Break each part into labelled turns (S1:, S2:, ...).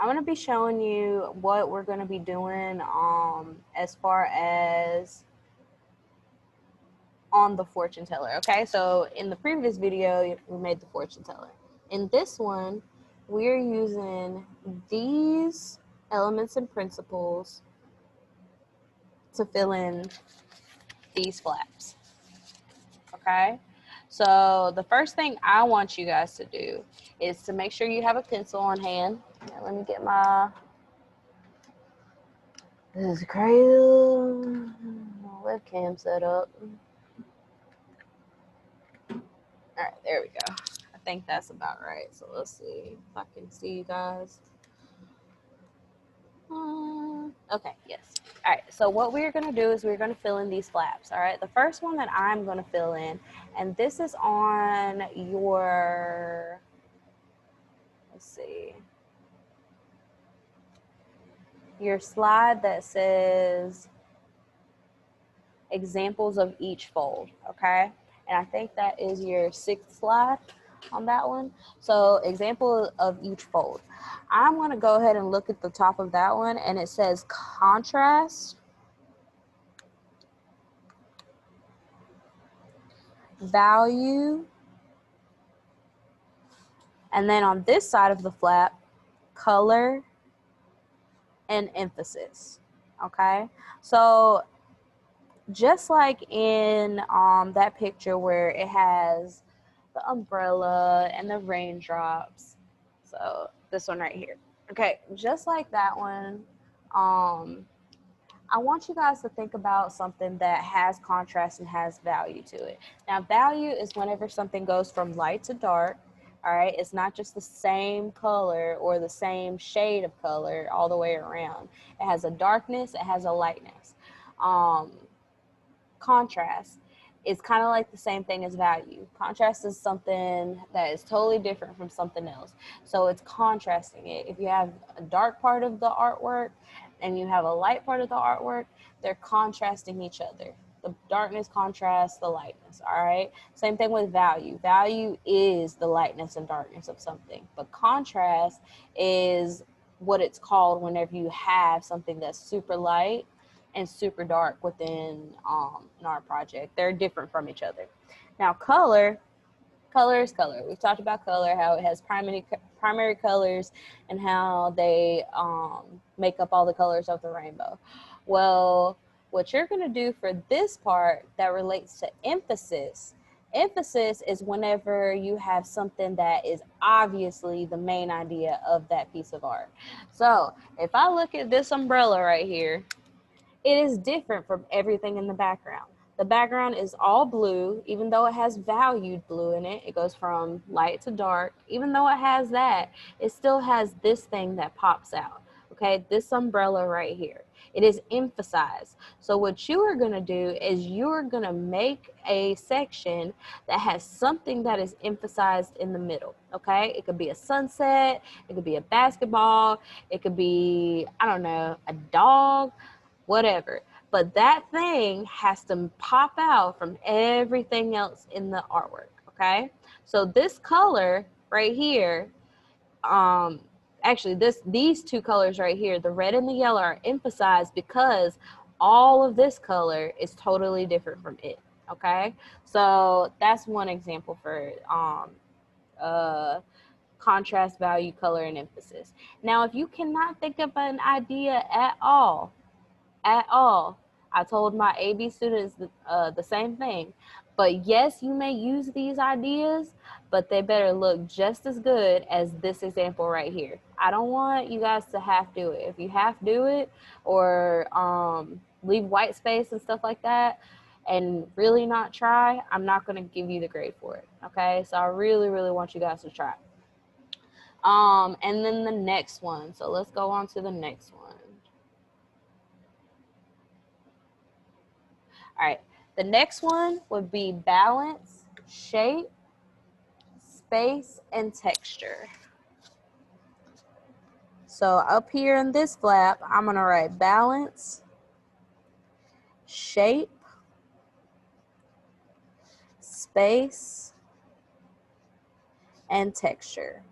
S1: I'm going to be showing you what we're going to be doing as far as on the fortune teller. Okay, so in the previous video, we made the fortune teller. In this one, we're using these elements and principles to fill in these flaps. Okay, so the first thing I want you guys to do is to make sure you have a pencil on hand. Now, let me get my, this is crazy, my webcam set up. All right, there we go. I think that's about right. So let's see if I can see you guys. Okay, yes. All right, so what we're going to do is we're going to fill in these flaps. All right, the first one that I'm going to fill in, and this is on your, let's see, your slide that says examples of each fold. Okay, and I think that is your 6th slide on that one. So example of each fold. I'm going to go ahead and look at the top of that one, and it says contrast, value, and then on this side of the flap, color and emphasis. Okay, so just like in that picture where it has the umbrella and the raindrops, so this one right here. Okay, just like that one, I want you guys to think about something that has contrast and has value to it. Now, value is whenever something goes from light to dark. All right, it's not just the same color or the same shade of color all the way around. It has a darkness, it has a lightness. Contrast is kind of like the same thing as value. Contrast is something that is totally different from something else. So it's contrasting it. If you have a dark part of the artwork and you have a light part of the artwork, they're contrasting each other. The darkness contrasts the lightness, all right? Same thing with value. Value is the lightness and darkness of something, but contrast is what it's called whenever you have something that's super light and super dark within an art project. They're different from each other. Now, color is color. We've talked about color, how it has primary colors and how they make up all the colors of the rainbow. Well, what you're going to do for this part that relates to emphasis is whenever you have something that is obviously the main idea of that piece of art. So if I look at this umbrella right here, it is different from everything in the background. The background is all blue, even though it has valued blue in it. It goes from light to dark. Even though it has that, it still has this thing that pops out. Okay, this umbrella right here. It is emphasized. So what you are going to do is you're going to make a section that has something that is emphasized in the middle. Okay, it could be a sunset, it could be a basketball, it could be, I don't know, a dog, whatever. But that thing has to pop out from everything else in the artwork, okay? So this color right here, actually these two colors right here, the red and the yellow, are emphasized because all of this color is totally different from it, okay? So that's one example for contrast, value, color, and emphasis. Now, if you cannot think of an idea at all, I told my AB students the same thing. But yes, you may use these ideas, but they better look just as good as this example right here. I don't want you guys to half do it. If you half do it or leave white space and stuff like that and really not try, I'm not going to give you the grade for it. Okay, so I really, really want you guys to try. And then the next one. So let's go on to the next one. All right, the next one would be balance, shape, space, and texture. So up here in this flap, I'm gonna write balance, shape, space, and texture.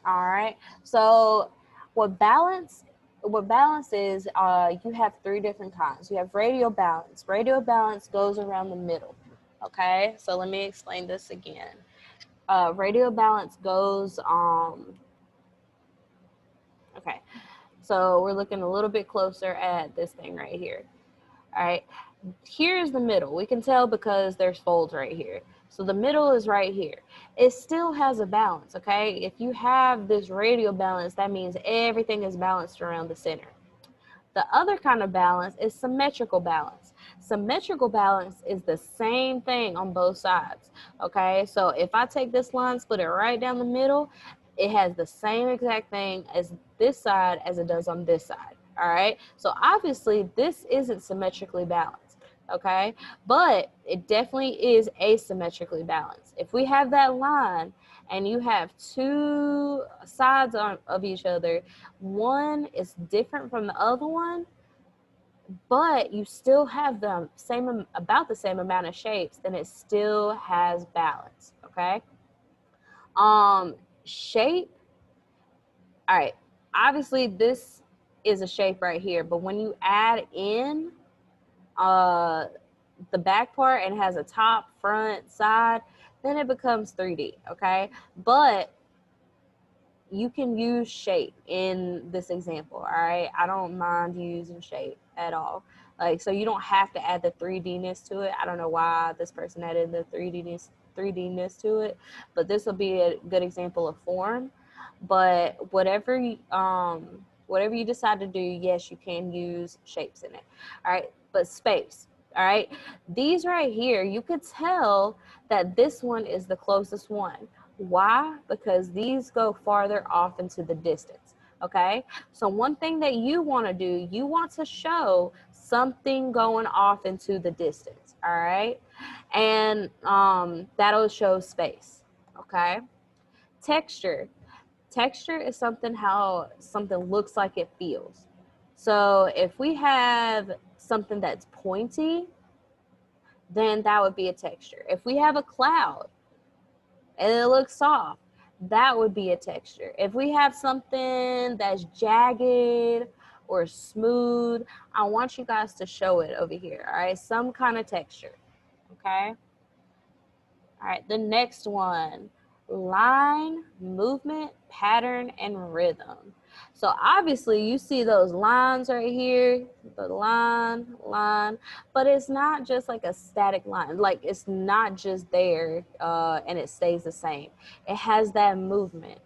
S1: All right. So what balance is, you have three different kinds. You have radial balance. Radial balance goes around the middle. Okay. So let me explain this again. Radial balance goes okay. So we're looking a little bit closer at this thing right here. All right. Here's the middle. We can tell because there's folds right here. So the middle is right here. It still has a balance, okay? If you have this radial balance, that means everything is balanced around the center. The other kind of balance is symmetrical balance. Symmetrical balance is the same thing on both sides, okay? So if I take this line, split it right down the middle, it has the same exact thing as this side as it does on this side, all right? So obviously this isn't symmetrically balanced, okay? But it definitely is asymmetrically balanced. If we have that line and you have two sides of each other, one is different from the other one, but you still have the same, about the same amount of shapes, then it still has balance, okay? Shape, all right, obviously this is a shape right here, but when you add in the back part and has a top, front, side, then it becomes 3D, okay? But you can use shape in this example, all right? I don't mind using shape at all. Like, so you don't have to add the 3D-ness to it. I don't know why this person added the 3D-ness to it, but this will be a good example of form. But whatever you decide to do, yes, you can use shapes in it, all right? But space, all right? These right here, you could tell that this one is the closest one. Why? Because these go farther off into the distance, okay? So one thing that you want to do, you want to show something going off into the distance, all right? And that'll show space, okay? Texture. Texture is how something looks like it feels. So if we have something that's pointy, then that would be a texture. If we have a cloud and it looks soft, that would be a texture. If we have something that's jagged or smooth, I want you guys to show it over here, all right? Some kind of texture, okay? All right, the next one, line, movement, pattern, and rhythm. So obviously you see those lines right here, the line, but it's not just like a static line. Like, it's not just there and it stays the same. It has that movement.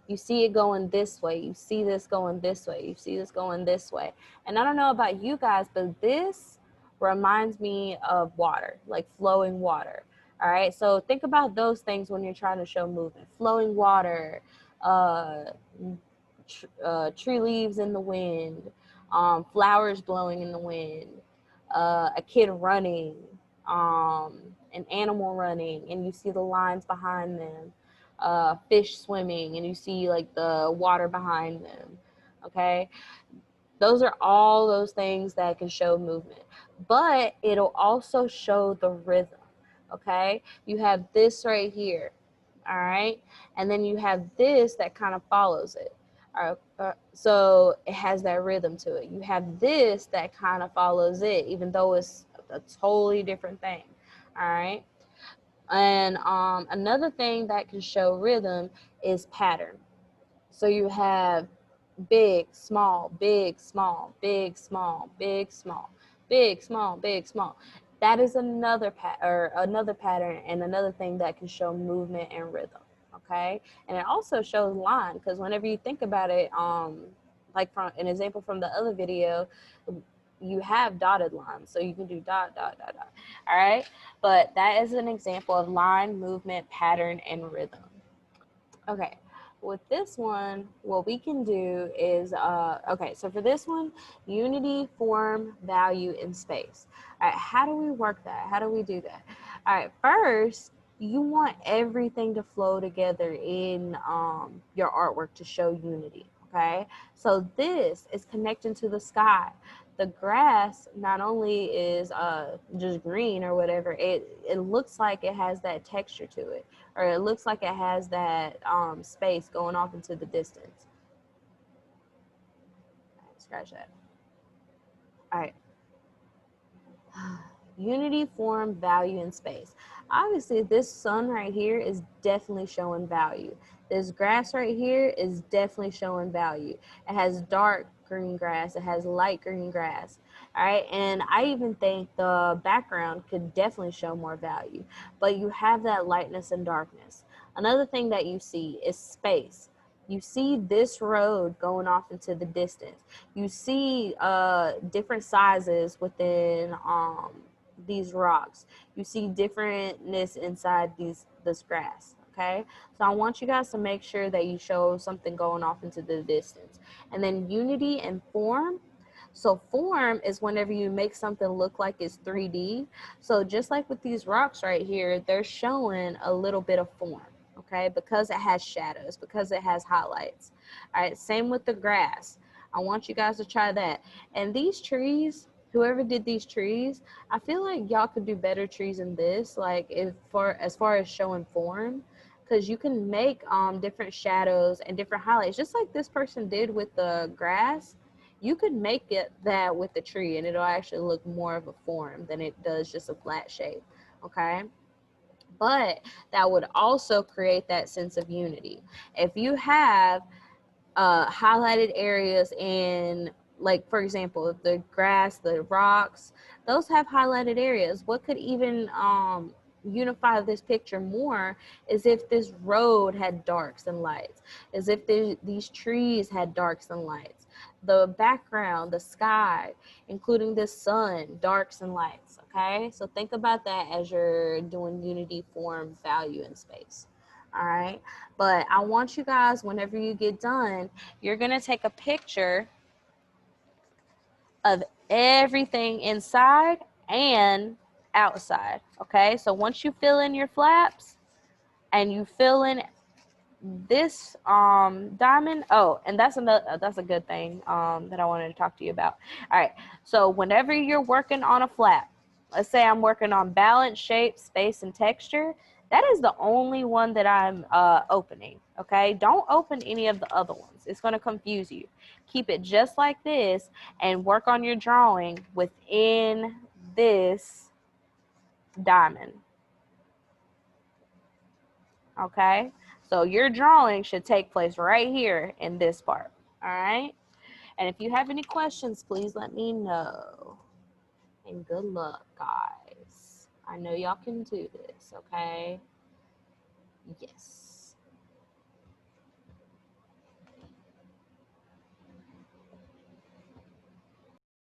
S1: You see it going this way. You see this going this way. You see this going this way. And I don't know about you guys, but this reminds me of water, like flowing water. All right, so think about those things when you're trying to show movement. Flowing water, uh, tree leaves in the wind, flowers blowing in the wind, a kid running, an animal running, and you see the lines behind them, fish swimming, and you see like the water behind them, okay? Those are all those things that can show movement, but it'll also show the rhythm, okay? You have this right here, all right? And then you have this that kind of follows it. All right, so it has that rhythm to it. You have this that kind of follows it, even though it's a totally different thing, all right? And another thing that can show rhythm is pattern. So you have big, small, big, small, big, small, big, small, big, small, big, small. That is another pattern and another thing that can show movement and rhythm. Okay, and it also shows line, because whenever you think about it, like from an example from the other video, you have dotted lines, so you can do dot, dot, dot, dot. All right, but that is an example of line, movement, pattern, and rhythm. Okay, with this one, what we can do is, okay, so for this one, unity, form, value, and space. All right, how do we work that? How do we do that? All right, first, you want everything to flow together in your artwork to show unity, okay? So this is connecting to the sky. the grass not only is just green or whatever, it looks like it has that texture to it, or it looks like it has that space going off into the distance. All right, scratch that. All right. Unity, form, value, and space. Obviously, this sun right here is definitely showing value. This grass right here is definitely showing value. It has dark green grass. It has light green grass. All right. And I even think the background could definitely show more value. But you have that lightness and darkness. Another thing that you see is space. You see this road going off into the distance. You see different sizes within these rocks. You see differentness inside this grass. Okay, so I want you guys to make sure that you show something going off into the distance. And then unity and form. So form is whenever you make something look like it's 3D. So just like with these rocks right here, they're showing a little bit of form, okay, because it has shadows, because it has highlights. All right, same with the grass. I want you guys to try that. And these trees, whoever did these trees, I feel like y'all could do better trees than this, like as far as showing form, because you can make different shadows and different highlights, just like this person did with the grass. You could make it that with the tree, and it'll actually look more of a form than it does just a flat shape. Okay, but that would also create that sense of unity. If you have highlighted areas in, like, for example, the grass, the rocks, those have highlighted areas. What could even unify this picture more is if this road had darks and lights, as if these trees had darks and lights, the background, the sky, including the sun, darks and lights. Okay, so think about that as you're doing unity, form, value, and space. All right, but I want you guys, whenever you get done, you're gonna take a picture of everything inside and outside. Okay, so once you fill in your flaps and you fill in this diamond, oh, and that's a good thing that I wanted to talk to you about. All right, so whenever you're working on a flap, let's say I'm working on balance, shape, space, and texture, that is the only one that I'm opening. Okay, don't open any of the other ones, it's going to confuse you. Keep it just like this and work on your drawing within this diamond. Okay, so your drawing should take place right here in this part. All right, and if you have any questions, please let me know. And good luck, guys. I know y'all can do this. Okay, yes.